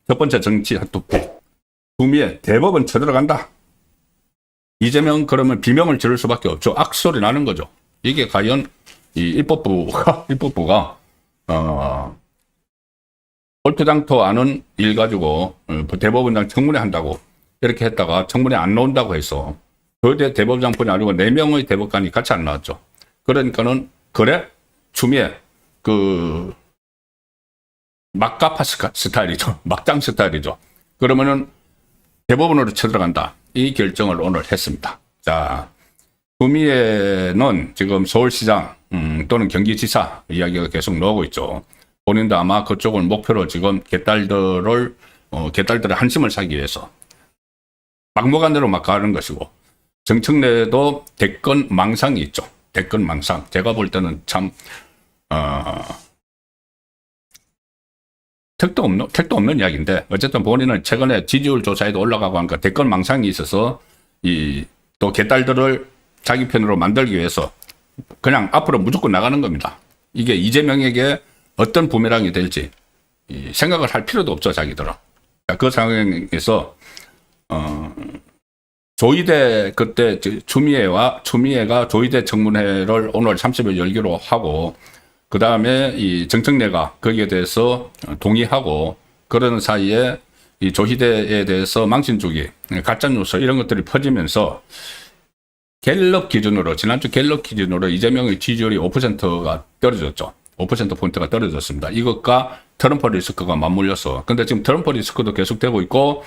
첫 번째 정치 핫토픽. 추미애 대법원 쳐들어간다. 이재명 그러면 비명을 지를 수밖에 없죠. 악소리 나는 거죠. 이게 과연 이 입법부가 옳토당토 않은 일 가지고 대법원장 청문회 한다고 이렇게 했다가 청문회 안 나온다고 해서 거대 대법장뿐이 아니고 4명의 대법관이 같이 안 나왔죠. 그러니까는 그래 추미애 그 막가파 스타일이죠. 막장 스타일이죠. 그러면은 대법원으로 쳐들어간다. 이 결정을 오늘 했습니다. 자, 추미애는 지금 서울시장 또는 경기지사 이야기가 계속 나오고 있죠. 본인도 아마 그쪽을 목표로 지금 개딸들의 한심을 사기 위해서 막무가내로 막 가는 것이고, 정청래도 대권 망상이 있죠. 대권 망상. 제가 볼 때는 참 택도 없는 이야기인데, 어쨌든 본인은 최근에 지지율 조사에도 올라가고 하니까 대권 망상이 있어서 또 개딸들을 자기 편으로 만들기 위해서 그냥 앞으로 무조건 나가는 겁니다. 이게 이재명에게 어떤 부메랑이 될지 생각을 할 필요도 없죠, 자기들은. 그 상황에서 조희대 그때 추미애가 조희대 청문회를 오늘 30일 열기로 하고, 그 다음에 이 정청래가 거기에 대해서 동의하고, 그러는 사이에 이 조희대에 대해서 망신주기, 가짜뉴스 이런 것들이 퍼지면서 갤럽 기준으로, 지난주 갤럽 기준으로 이재명의 지지율이 5%가 떨어졌죠. 5%포인트가 떨어졌습니다. 이것과 트럼프 리스크가 맞물려서. 근데 지금 트럼프 리스크도 계속되고 있고,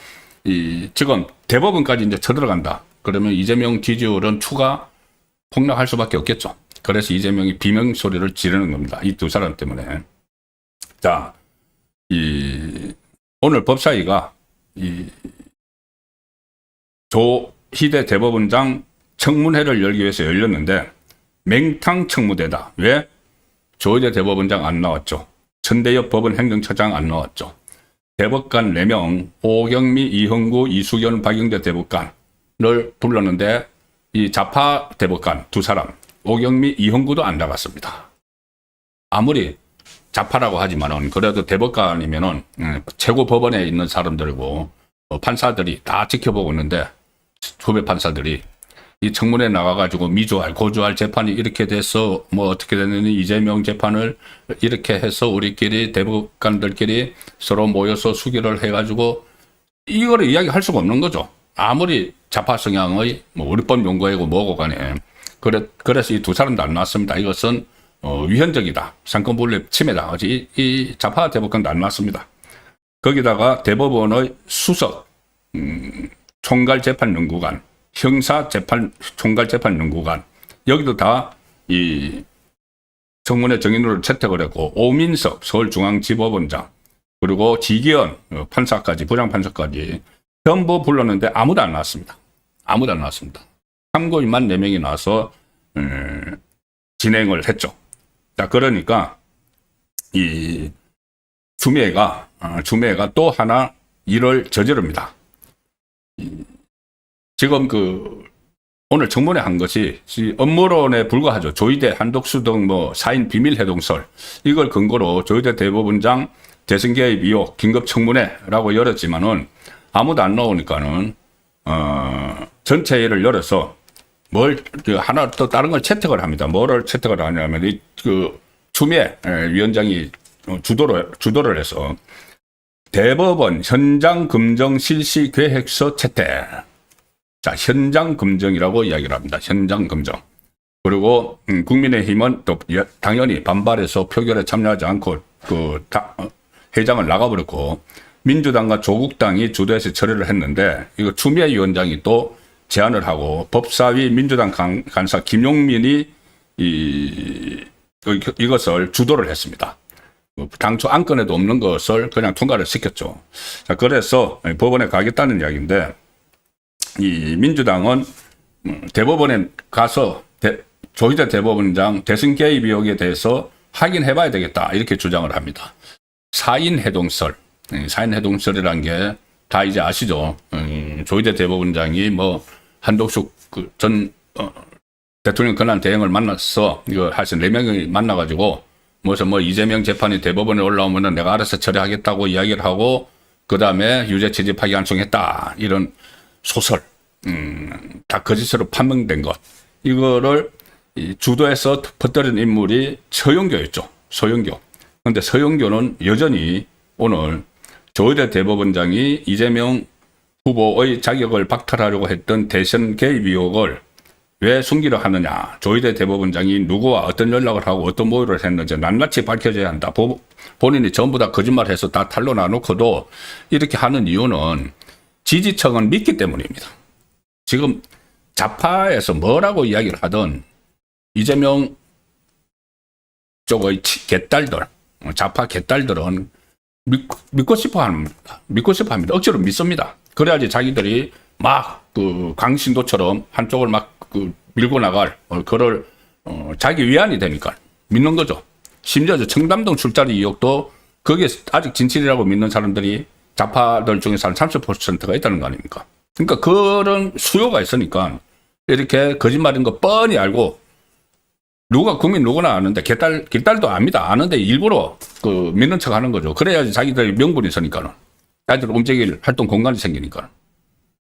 지금 대법원까지 이제 쳐들어간다. 그러면 이재명 지지율은 추가 폭락할 수밖에 없겠죠. 그래서 이재명이 비명 소리를 지르는 겁니다. 이 두 사람 때문에. 자, 오늘 법사위가 조희대 대법원장 청문회를 열기 위해서 열렸는데 맹탕 청문회다. 왜? 조희대 대법원장 안 나왔죠. 천대엽 법원 행정처장 안 나왔죠. 대법관 4명, 오경미, 이형구, 이수견, 박영대 대법관을 불렀는데 이 좌파 대법관 2사람, 오경미, 이형구도 안 나갔습니다. 아무리 좌파라고 하지만은 그래도 대법관이면은 최고 법원에 있는 사람들이고 판사들이 다 지켜보고 있는데, 후배 판사들이 이 청문회 나가가지고 미주알, 고주알 재판이 이렇게 돼서 뭐 어떻게 됐느니 이재명 재판을 이렇게 해서 우리끼리 대법관들끼리 서로 모여서 수기를 해가지고 이거를 이야기할 수가 없는 거죠. 아무리 좌파 성향의 뭐 우리법 연구회고 뭐고 간에. 그래서 이 2사람도 안 나왔습니다. 이것은 위헌적이다. 상권분립 침해다. 이 좌파 대법관도 안 나왔습니다. 거기다가 대법원의 수석 총괄재판연구관, 형사총괄재판연구관, 여기도 다 이 청문회 정인으로 채택을 했고, 오민석 서울중앙지법원장, 그리고 지기현 판사까지, 부장판사까지 전부 불렀는데 아무도 안 나왔습니다. 아무도 안 나왔습니다. 참고인만 4명이 나와서 진행을 했죠. 자, 그러니까 이 추미애가 또 하나 일을 저지릅니다. 지금 오늘 청문회 한 것이 업무론에 불과하죠. 조희대, 한덕수 등 뭐 사인 비밀 해동설, 이걸 근거로 조희대 대법원장 대선 개입 의혹 긴급 청문회라고 열었지만은 아무도 안 나오니까는 전체회를 열어서 하나 또 다른 걸 채택을 합니다. 뭐를 채택을 하냐면 추미애 위원장이 주도를 해서 대법원 현장 금정 실시 계획서 채택. 자, 현장 금정이라고 이야기를 합니다. 현장 금정. 그리고 국민의힘은 또 당연히 반발해서 표결에 참여하지 않고 회장을 나가버렸고, 민주당과 조국당이 주도해서 처리를 했는데, 이거 추미애 위원장이 또 제안을 하고, 법사위 민주당 간사 김용민이 이것을 주도를 했습니다. 당초 안건에도 없는 것을 그냥 통과를 시켰죠. 자, 그래서 법원에 가겠다는 이야기인데, 이 민주당은 대법원에 가서 조희대 대법원장 대선 개입 의혹에 대해서 확인해봐야 되겠다, 이렇게 주장을 합니다. 사인해동설이라는 게 다 이제 아시죠. 조희대 대법원장이 뭐 한덕수 전 대통령 권한 대행을 만나서 하여튼 4명이 만나가지고 무슨 이재명 재판이 대법원에 올라오면은 내가 알아서 처리하겠다고 이야기를 하고, 그 다음에 유죄 취지 파기환송했다. 이런 소설, 다 거짓으로 판명된 것. 이거를 주도해서 퍼뜨린 인물이 서영교였죠. 서영교. 근데 서영교는 여전히 오늘 조희대 대법원장이 이재명 후보의 자격을 박탈하려고 했던 대선 개입 의혹을 왜 숨기려 하느냐. 조희대 대법원장이 누구와 어떤 연락을 하고 어떤 모의를 했는지 낱낱이 밝혀져야 한다. 본인이 전부 다 거짓말해서 다 탄로나놓고도 이렇게 하는 이유는 지지층은 믿기 때문입니다. 지금 좌파에서 뭐라고 이야기를 하든 이재명 쪽의 개딸들, 좌파 개딸들은 믿고 싶어 합니다. 믿고 싶어 합니다. 억지로 믿습니다. 그래야지 자기들이 막 그 강신도처럼 한쪽을 막 그 밀고 나갈 그럴 자기 위안이 되니까 믿는 거죠. 심지어 청담동 술자리 의혹도 그게 아직 진실이라고 믿는 사람들이 좌파들 중에서 한 30%가 있다는 거 아닙니까? 그러니까 그런 수요가 있으니까 이렇게 거짓말인 거 뻔히 알고 국민 누구나 아는데 개딸도 압니다. 아는데 일부러 그 믿는 척 하는 거죠. 그래야지 자기들이 명분이 있으니까는. 자기들 움직일 활동 공간이 생기니까.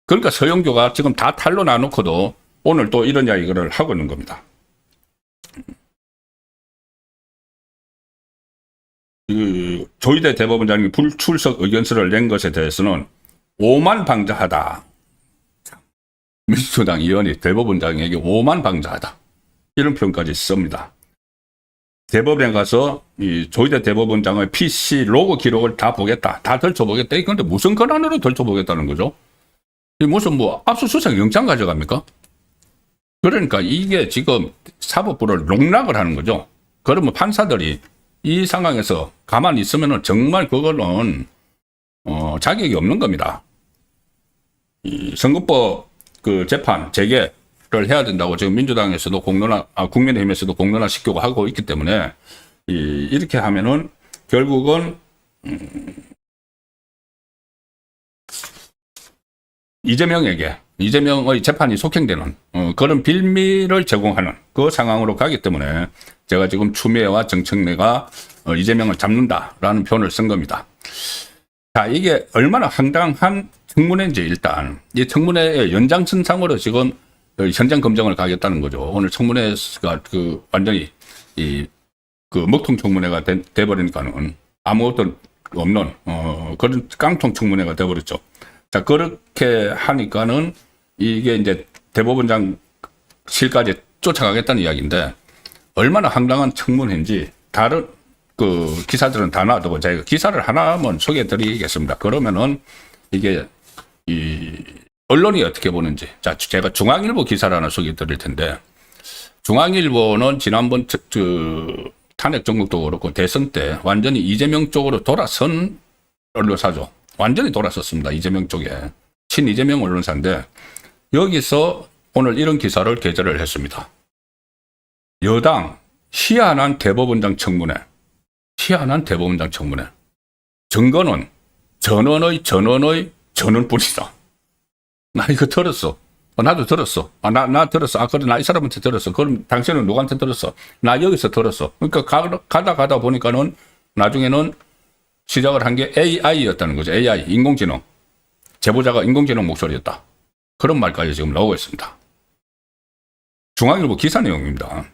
그러니까 서영교가 지금 다 탈로 나놓고도 오늘 또 이런 이야기를 하고 있는 겁니다. 조희대 대법원장이 불출석 의견서를 낸 것에 대해서는 오만방자하다. 민주당 의원이 대법원장에게 오만방자하다. 이런 표현까지 씁니다. 대법원에 가서 이 조희대 대법원장의 PC 로그 기록을 다 보겠다. 다 덜쳐보겠다. 그런데 무슨 권한으로 덜쳐보겠다는 거죠? 무슨 뭐 압수수색 영장 가져갑니까? 그러니까 이게 지금 사법부를 농락을 하는 거죠. 그러면 판사들이 이 상황에서 가만히 있으면은 정말 그거는 자격이 없는 겁니다. 이 선거법 그 재판 재개를 해야 된다고 지금 민주당에서도 국민의힘에서도 공론화 시키고 하고 있기 때문에 이렇게 하면은 결국은 이재명의 재판이 속행되는 그런 빌미를 제공하는 그 상황으로 가기 때문에 제가 지금 추미애와 정청래가 이재명을 잡는다라는 표현을 쓴 겁니다. 자, 이게 얼마나 황당한 청문회인지 일단 이 청문회의 연장선상으로 지금 현장 검증을 가겠다는 거죠. 오늘 청문회가 그 완전히 그 먹통 청문회가 돼버리니까는 아무것도 없는 그런 깡통 청문회가 돼버렸죠. 자, 그렇게 하니까는 이게 이제 대법원장실까지 쫓아가겠다는 이야기인데 얼마나 황당한 청문회인지 다른 그 기사들은 다 놔두고 제가 기사를 하나만 소개해 드리겠습니다. 그러면은 이게 언론이 어떻게 보는지. 자, 제가 중앙일보 기사를 하나 소개해 드릴 텐데 중앙일보는 지난번 탄핵 정국도 그렇고 대선 때 완전히 이재명 쪽으로 돌아선 언론사죠. 완전히 돌아섰습니다. 이재명 쪽에. 친이재명 언론사인데 여기서 오늘 이런 기사를 게재를 했습니다. 여당 희한한 대법원장 청문회. 희한한 대법원장 청문회. 증거는 전원뿐이다. 나 이거 들었어. 나도 들었어. 나 들었어. 그래, 나 이 사람한테 들었어. 그럼 당신은 누구한테 들었어? 나 여기서 들었어. 그러니까 가다 보니까는 나중에는 시작을 한 게 AI였다는 거죠. AI, 인공지능. 제보자가 인공지능 목소리였다. 그런 말까지 지금 나오고 있습니다. 중앙일보 기사 내용입니다.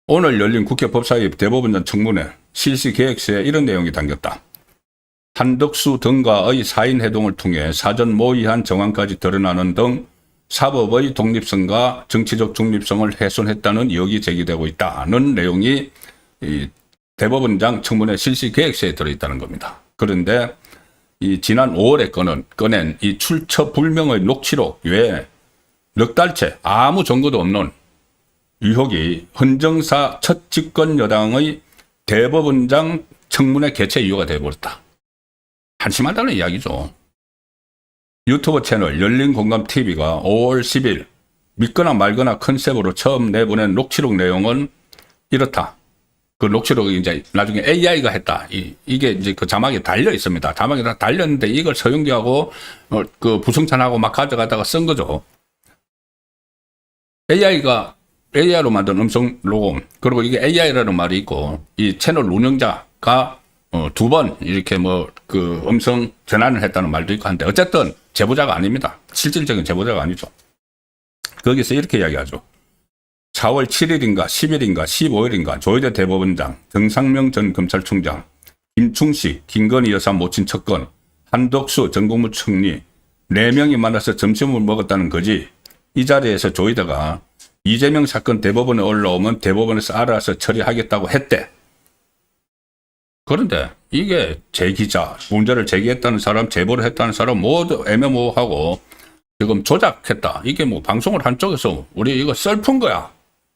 오늘 열린 국회 법사위 대법원장 청문회 실시 계획서에 이런 내용이 담겼다. 한덕수 등과의 사인 회동을 통해 사전 모의한 정황까지 드러나는 등 사법의 독립성과 정치적 중립성을 훼손했다는 의혹이 제기되고 있다는 내용이 대법원장 청문회 실시 계획서에 들어있다는 겁니다. 그런데 지난 5월에 꺼낸 이 출처 불명의 녹취록 외에 넉 달째 아무 증거도 없는 의혹이 헌정사 첫 집권 여당의 대법원장 청문회 개최 이유가 되어버렸다. 한심하다는 이야기죠. 유튜브 채널 열린공감TV가 5월 10일 믿거나 말거나 컨셉으로 처음 내보낸 녹취록 내용은 이렇다. 그 녹취록이 이제 나중에 AI가 했다. 이게 이제 그 자막에 달려 있습니다. 자막에 다 달렸는데 이걸 서영기하고 그 부승찬하고 막 가져가다가 쓴 거죠. AI로 만든 음성 녹음, 그리고 이게 AI라는 말이 있고 이 채널 운영자가 두 번 이렇게 그 음성 전환을 했다는 말도 있고 한데 어쨌든 제보자가 아닙니다. 실질적인 제보자가 아니죠. 거기서 이렇게 이야기하죠. 4월 7일인가 10일인가 15일인가 조희대 대법원장, 정상명 전 검찰총장, 김충식, 김건희 여사 모친 척건, 한덕수 전 국무총리 4명이 만나서 점심을 먹었다는 거지. 이 자리에서 조희대가 이재명 사건 대법원에 올라오면 대법원에서 알아서 처리하겠다고 했대. 그런데 이게 제기자, 문제를 제기했다는 사람, 제보를 했다는 사람 모두 애매모호하고 지금 조작했다. 이게 방송을 한쪽에서 우리 이거 썰픈 거야.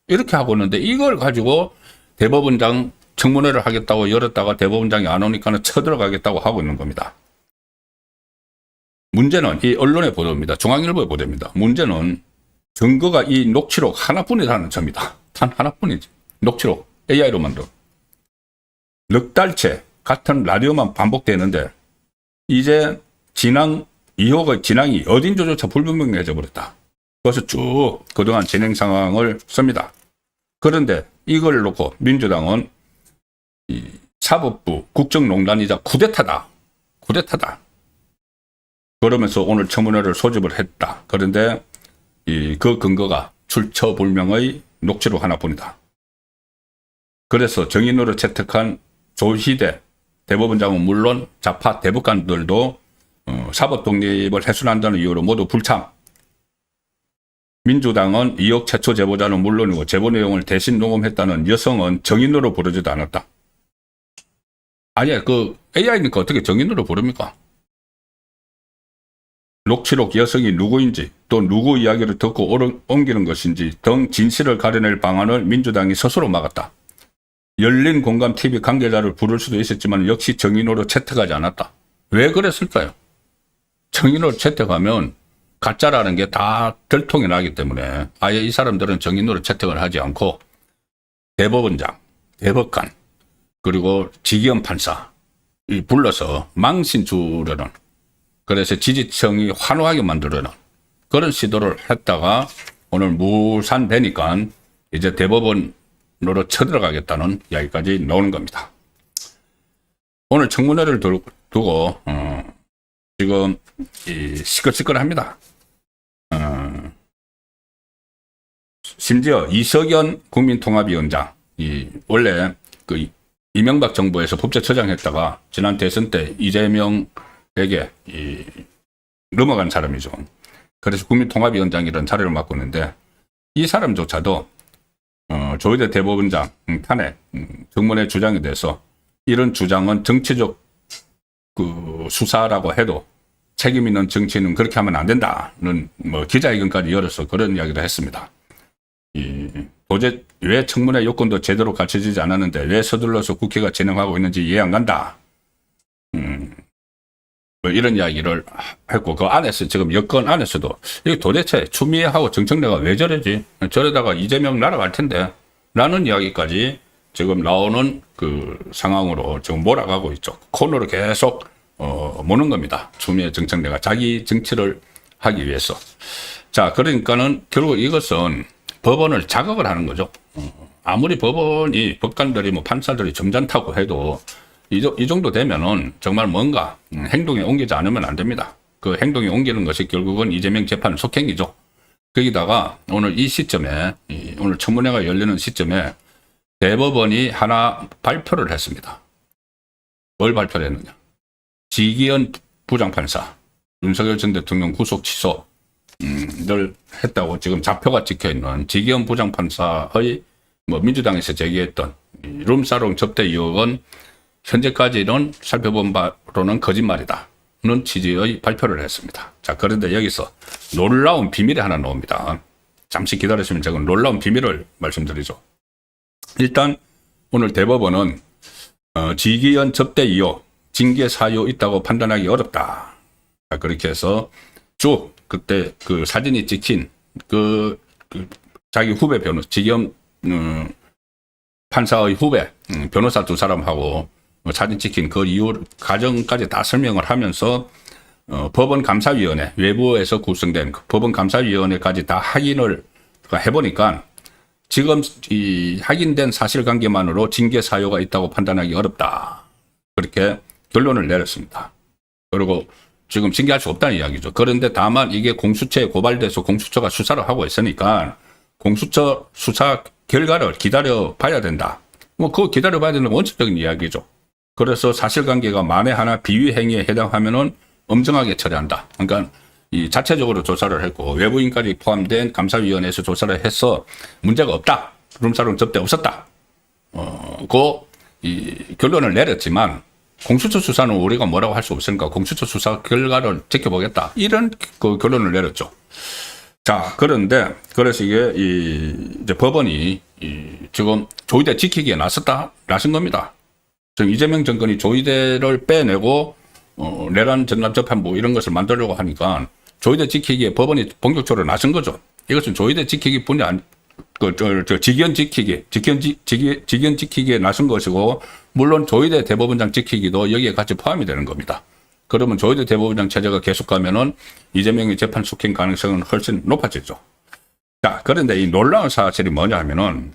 이렇게 하고 있는데 이걸 가지고 대법원장 청문회를 하겠다고 열었다가 대법원장이 안 오니까는 쳐들어가겠다고 하고 있는 겁니다. 문제는 이 언론의 보도입니다. 중앙일보의 보도입니다. 문제는 증거가 이 녹취록 하나뿐이라는 점이다. 단 하나뿐이지. 녹취록 AI로 만든. 넉 달째 같은 라디오만 반복되는데 이제 이호의 진앙이 어딘지조차 불분명해져 버렸다. 그래서 쭉 그동안 진행 상황을 씁니다. 그런데 이걸 놓고 민주당은 이 사법부 국정농단이자 쿠데타다. 그러면서 오늘 청문회를 소집을 했다. 그런데 그 근거가 출처불명의 녹취록 하나뿐이다. 그래서 정인으로 채택한 조희대 대법원장은 물론 좌파 대법관들도 사법 독립을 훼손한다는 이유로 모두 불참. 민주당은 2억 최초 제보자는 물론이고 제보 내용을 대신 녹음했다는 여성은 정인으로 부르지도 않았다. 아니, 그 AI니까 어떻게 정인으로 부릅니까? 녹취록 여성이 누구인지 또 누구 이야기를 듣고 옮기는 것인지 등 진실을 가려낼 방안을 민주당이 스스로 막았다. 열린 공감 TV 관계자를 부를 수도 있었지만 역시 정인으로 채택하지 않았다. 왜 그랬을까요? 정인으로 채택하면 가짜라는 게 다 들통이 나기 때문에 아예 이 사람들은 정인으로 채택을 하지 않고 대법원장, 대법관, 그리고 지기현 판사 불러서 망신 주려는, 그래서 지지층이 환호하게 만들려는 그런 시도를 했다가 오늘 무산되니까 이제 대법원으로 쳐들어가겠다는 이야기까지 나오는 겁니다. 오늘 청문회를 두고 지금 시끌시끌합니다. 심지어 이석연 국민통합위원장, 원래 그 이명박 정부에서 법제처장 했다가 지난 대선 때 이재명에게 넘어간 사람이죠. 그래서 국민통합위원장이라는 자리를 맡고 있는데 이 사람조차도 조희대 대법원장 탄핵 청문회 주장에 대해서 이런 주장은 정치적 그 수사라고 해도 책임 있는 정치인은 그렇게 하면 안 된다는 기자회견까지 열어서 그런 이야기를 했습니다. 도대체 왜 청문회 요건도 제대로 갖춰지지 않았는데 왜 서둘러서 국회가 진행하고 있는지 이해 안 간다. 이런 이야기를 했고, 그 안에서 지금 여권 안에서도 이게 도대체 추미애하고 정청래가 왜 저러지? 저러다가 이재명 날아갈 텐데 라는 이야기까지 지금 나오는 그 상황으로 지금 몰아가고 있죠. 코너로 계속 모는 겁니다. 추미애 정청래가 자기 정치를 하기 위해서. 자, 그러니까는 결국 이것은 법원을 자극을 하는 거죠. 아무리 법원이 법관들이 판사들이 점잖다고 해도 이 정도 되면은 정말 뭔가 행동에 옮기지 않으면 안 됩니다. 그 행동에 옮기는 것이 결국은 이재명 재판 속행이죠. 거기다가 오늘 이 시점에, 오늘 청문회가 열리는 시점에 대법원이 하나 발표를 했습니다. 뭘 발표를 했느냐. 지기현 부장판사, 윤석열 전 대통령 구속 취소를 했다고 지금 좌표가 찍혀 있는 지기현 부장판사의 민주당에서 제기했던 룸사롱 접대 의혹은 현재까지는 살펴본 바로는 거짓말이다 는 취지의 발표를 했습니다. 자, 그런데 여기서 놀라운 비밀이 하나 나옵니다. 잠시 기다리시면 제가 놀라운 비밀을 말씀드리죠. 일단 오늘 대법원은 지기현 접대 의혹, 징계 사유 있다고 판단하기 어렵다. 자, 그렇게 해서 쭉 그때 그 사진이 찍힌 그 자기 후배 지기현 판사의 후배 변호사 두 사람하고 사진 찍힌 그 이유 과정까지 다 설명을 하면서 법원 감사위원회, 외부에서 구성된 법원 감사위원회까지 다 확인을 해보니까 지금 이 확인된 사실관계만으로 징계 사유가 있다고 판단하기 어렵다. 그렇게 결론을 내렸습니다. 그리고 지금 징계할 수 없다는 이야기죠. 그런데 다만 이게 공수처에 고발돼서 공수처가 수사를 하고 있으니까 공수처 수사 결과를 기다려 봐야 된다. 뭐 그거 기다려 봐야 되는 원칙적인 이야기죠. 그래서 사실관계가 만에 하나 비위 행위에 해당하면은 엄정하게 처리한다. 그러니까 이 자체적으로 조사를 했고 외부인까지 포함된 감사위원회에서 조사를 해서 문제가 없다. 룸사롱 접대 없었다. 이 결론을 내렸지만 공수처 수사는 우리가 뭐라고 할 수 없으니까 공수처 수사 결과를 지켜보겠다. 이런 그 결론을 내렸죠. 자, 그런데 그래서 이게 이제 법원이 지금 조의대 지키기에 나선 겁니다. 지금 이재명 정권이 조의대를 빼내고 내란 전남 재판부 이런 것을 만들려고 하니까 조의대 지키기에 법원이 본격적으로 나선 거죠. 이것은 조의대 지키기뿐이 아니 직연 지키기에 나선 것이고, 물론 조의대 대법원장 지키기도 여기에 같이 포함이 되는 겁니다. 그러면 조의대 대법원장 체제가 계속 가면은 이재명의 재판 숙행 가능성은 훨씬 높아지죠. 자, 그런데 이 놀라운 사실이 뭐냐 하면은,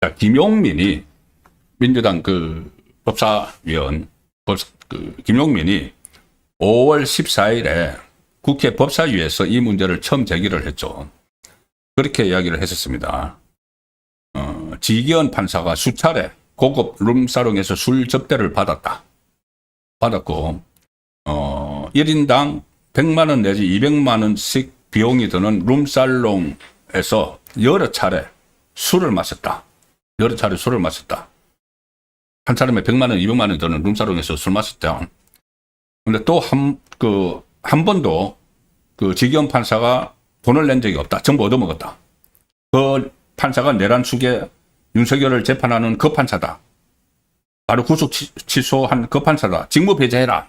자, 김용민이 민주당 법사위원, 김용민이 5월 14일에 국회 법사위에서 이 문제를 처음 제기를 했죠. 그렇게 이야기를 했었습니다. 지기현 판사가 수차례 고급 룸사롱에서 술 접대를 받았고, 1인당 100만 원 내지 200만 원씩 비용이 드는 룸살롱에서 여러 차례 술을 마셨다. 한 사람에 100만 원, 200만 원 드는 룸살롱에서 술 마셨다. 근데 또 한 번도 지기현 판사가 돈을 낸 적이 없다. 전부 얻어먹었다. 그 판사가 내란 수계 윤석열을 재판하는 그 판사다. 바로 구속 취소한 그 판사다. 직무 배제해라.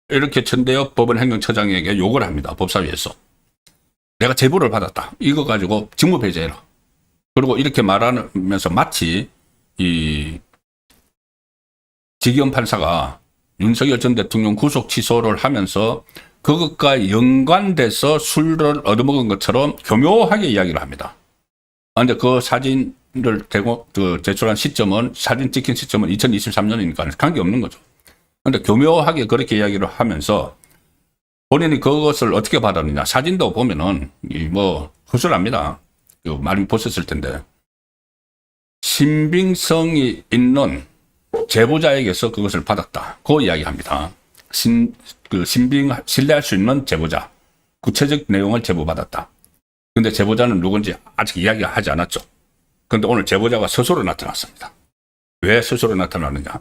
이렇게 천대엽 법원 행정처장에게 욕을 합니다. 법사위에서. 내가 제보를 받았다. 이거 가지고 직무 배제해라. 그리고 이렇게 말하면서 마치 이 지기현 판사가 윤석열 전 대통령 구속 취소를 하면서 그것과 연관돼서 술을 얻어먹은 것처럼 교묘하게 이야기를 합니다. 그런데 그 사진을 제출한 시점은, 사진 찍힌 시점은 2023년이니까 관계없는 거죠. 그런데 교묘하게 그렇게 이야기를 하면서 본인이 그것을 어떻게 받았느냐. 사진도 보면은, 허술합니다. 많이 보셨을 텐데. 신빙성이 있는 제보자에게서 그것을 받았다. 그 이야기합니다. 신뢰할 수 있는 제보자. 구체적 내용을 제보받았다. 근데 제보자는 누군지 아직 이야기하지 않았죠. 그런데 오늘 제보자가 스스로 나타났습니다. 왜 스스로 나타나느냐.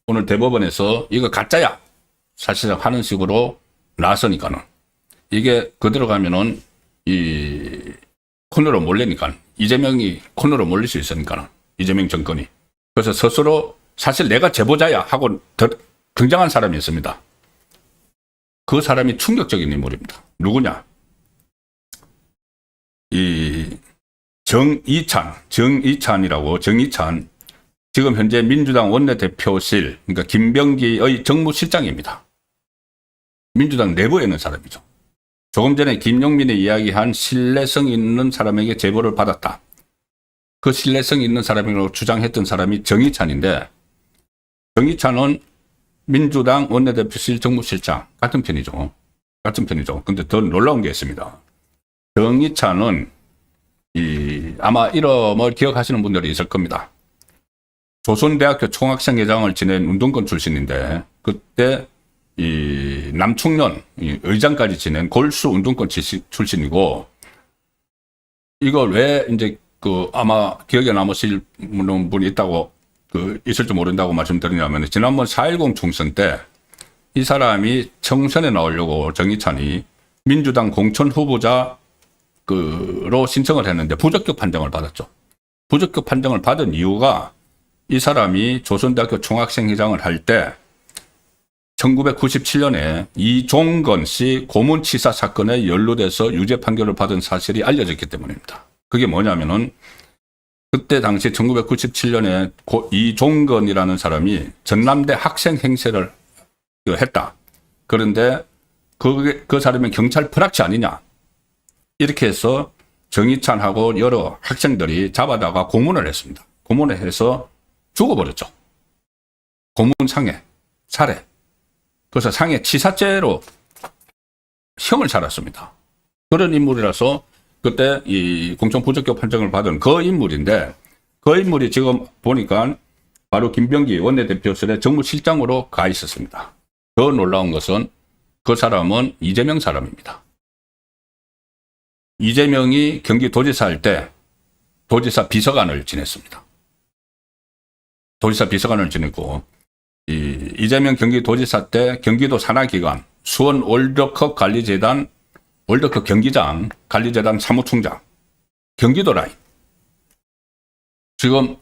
오늘 대법원에서 이거 가짜야. 사실상 하는 식으로 나서니까는. 이게 그대로 가면은 코너로 몰리니까. 이재명이 코너로 몰릴 수 있으니까는. 이재명 정권이. 그래서 스스로 사실 내가 제보자야 하고 등장한 사람이 있습니다. 그 사람이 충격적인 인물입니다. 누구냐? 정이찬, 지금 현재 민주당 원내대표실, 그러니까 김병기의 정무실장입니다. 민주당 내부에 있는 사람이죠. 조금 전에 김용민이 이야기한 신뢰성 있는 사람에게 제보를 받았다. 그 신뢰성 있는 사람이라고 주장했던 사람이 정이찬인데, 정이찬은 민주당 원내대표실 정무실장 같은 편이죠. 근데 더 놀라운 게 있습니다. 정이찬은 아마 이름을 기억하시는 분들이 있을 겁니다. 조선대학교 총학생회장을 지낸 운동권 출신인데, 그때 남충년 의장까지 지낸 골수 운동권 출신이고, 이걸 왜 이제 아마 기억에 남으실 분이 있다고 있을지 모른다고 말씀드리냐면, 지난번 4.10 총선 때 이 사람이 청선에 나오려고 정이찬이 민주당 공천 후보자로 신청을 했는데 부적격 판정을 받았죠. 부적격 판정을 받은 이유가 이 사람이 조선대학교 총학생회장을 할 때 1997년에 이종건 씨 고문치사 사건에 연루돼서 유죄 판결을 받은 사실이 알려졌기 때문입니다. 그게 뭐냐면은 그때 당시 1997년에 이종건이라는 사람이 전남대 학생 행세를 했다. 그런데 그 사람이 경찰 프락치 아니냐. 이렇게 해서 정이찬하고 여러 학생들이 잡아다가 고문을 했습니다. 고문을 해서 죽어버렸죠. 고문상해, 살해. 그래서 상해 치사죄로 형을 살았습니다. 그런 인물이라서 그때 이 공천 부적격 판정을 받은 그 인물인데 그 인물이 지금 보니까 바로 김병기 원내대표실의 정무실장으로 가 있었습니다. 더 놀라운 것은 그 사람은 이재명 사람입니다. 이재명이 경기도지사 할 때 도지사 비서관을 지냈습니다. 도지사 비서관을 지냈고 이재명 경기도지사 때 경기도 산하기관 수원 월드컵 관리재단 월드컵 경기장 관리재단 사무총장 경기도 라인 지금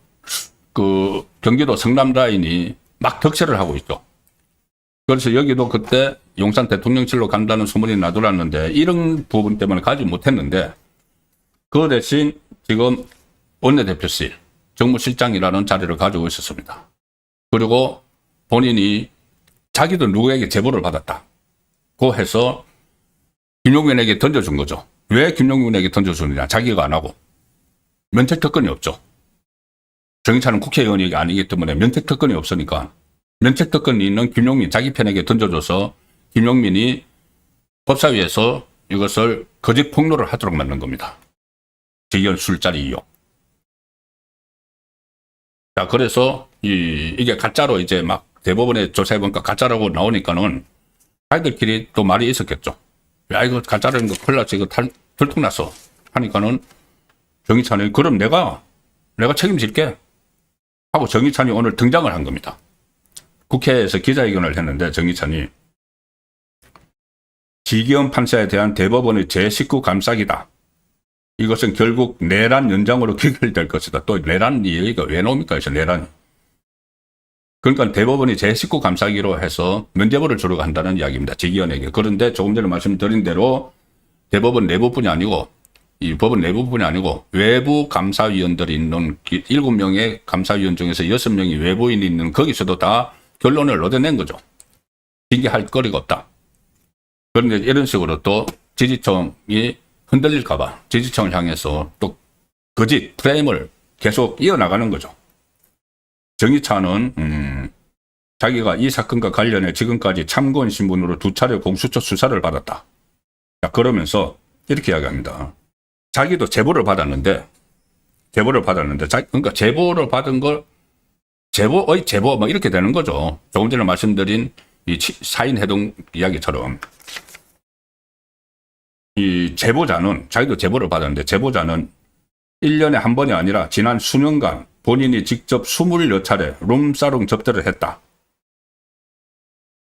그 경기도 성남 라인이 막 덕세를 하고 있죠. 그래서 여기도 그때 용산 대통령실로 간다는 소문이 나돌았는데 이런 부분 때문에 가지 못했는데 그 대신 지금 원내대표실 정무실장이라는 자리를 가지고 있었습니다. 그리고 본인이 자기도 누구에게 제보를 받았다고 해서 김용민에게 던져준 거죠. 왜 김용민에게 던져주느냐. 자기가 안 하고. 면책특권이 없죠. 정의찬은 국회의원이 아니기 때문에 면책특권이 없으니까 면책특권이 있는 김용민 자기 편에게 던져줘서 김용민이 법사위에서 이것을 거짓 폭로를 하도록 만든 겁니다. 직연 술자리 이용. 자, 그래서 이게 가짜로 이제 막 대법원에 조사해보니까 가짜라고 나오니까는 자기들끼리 또 말이 있었겠죠. 야, 이거 가짜라는 거 큰일 났어. 이거 들통났어. 하니까는 정의찬이 그럼 내가 책임질게. 하고 정의찬이 오늘 등장을 한 겁니다. 국회에서 기자회견을 했는데 정의찬이 지기현 판사에 대한 대법원의 제19 감사기다. 이것은 결국 내란 연장으로 귀결될 것이다. 또 내란 얘기가 왜 나옵니까? 그래서 내란이. 그러니까 대법원이 제19 감사기로 해서 면죄부를 주려고 한다는 이야기입니다. 지기현에게. 그런데 조금 전에 말씀드린 대로 대법원 내부뿐이 아니고 이 법원 내부뿐이 아니고 외부 감사위원들이 있는 7명의 감사위원 중에서 6명이 외부인이 있는 거기서도 다 결론을 얻어낸 거죠. 징계할 거리가 없다. 그런데 이런 식으로 또 지지청이 흔들릴까봐 지지청을 향해서 또 거짓 프레임을 계속 이어나가는 거죠. 정의찬은 자기가 이 사건과 관련해 지금까지 참고인 신분으로 2차례 공수처 수사를 받았다. 자, 그러면서 이렇게 이야기합니다. 자기도 제보를 받았는데 그러니까 제보를 받은 걸 제보 뭐 이렇게 되는 거죠. 조금 전에 말씀드린 이 사인 해동 이야기처럼 이 제보자는 자기도 제보를 받았는데 제보자는 1년에 한 번이 아니라 지난 수년간 본인이 직접 20여 차례 룸사롱 접대를 했다.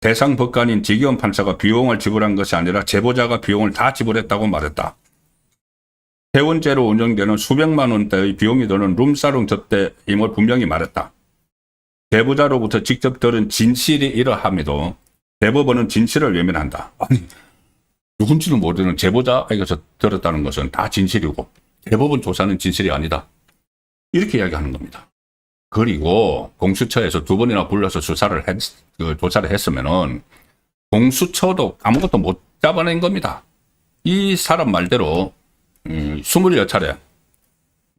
대상 법관인 지기현 판사가 비용을 지불한 것이 아니라 제보자가 비용을 다 지불했다고 말했다. 회원제로 운영되는 수백만 원대의 비용이 드는 룸사롱 접대임을 분명히 말했다. 제보자로부터 직접 들은 진실이 이러함에도 대법원은 진실을 외면한다. 아니, 누군지는 모르는 제보자에게서 들었다는 것은 다 진실이고 대법원 조사는 진실이 아니다. 이렇게 이야기하는 겁니다. 그리고 공수처에서 2번이나 불러서 조사를 했으면은 공수처도 아무것도 못 잡아낸 겁니다. 이 사람 말대로 20여 차례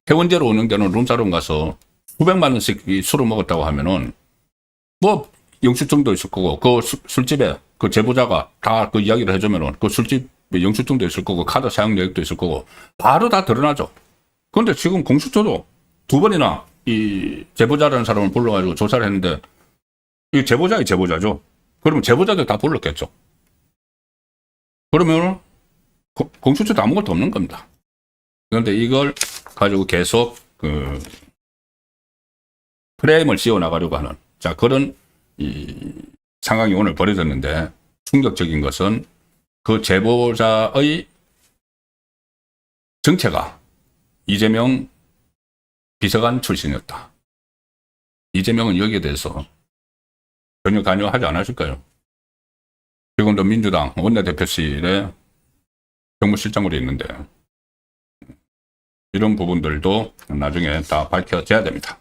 회원제로 운영되는 룸사롱 가서 수백만 원씩 술을 먹었다고 하면은 뭐 영수증도 있을 거고 그 술집에 그 제보자가 다 그 이야기를 해주면은 그 술집 영수증도 있을 거고 카드 사용 내역도 있을 거고 바로 다 드러나죠. 그런데 지금 공수처도 2번이나 이 제보자라는 사람을 불러가지고 조사를 했는데 이 제보자죠. 그러면 제보자들 다 불렀겠죠. 그러면 공수처도 아무것도 없는 겁니다. 그런데 이걸 가지고 계속 그 프레임을 씌워 나가려고 하는 그런 이 상황이 오늘 벌어졌는데 충격적인 것은 그 제보자의 정체가 이재명 비서관 출신이었다. 이재명은 여기에 대해서 전혀 관여하지 않았을까요? 지금도 민주당 원내대표실에 정무실장으로 있는데 이런 부분들도 나중에 다 밝혀져야 됩니다.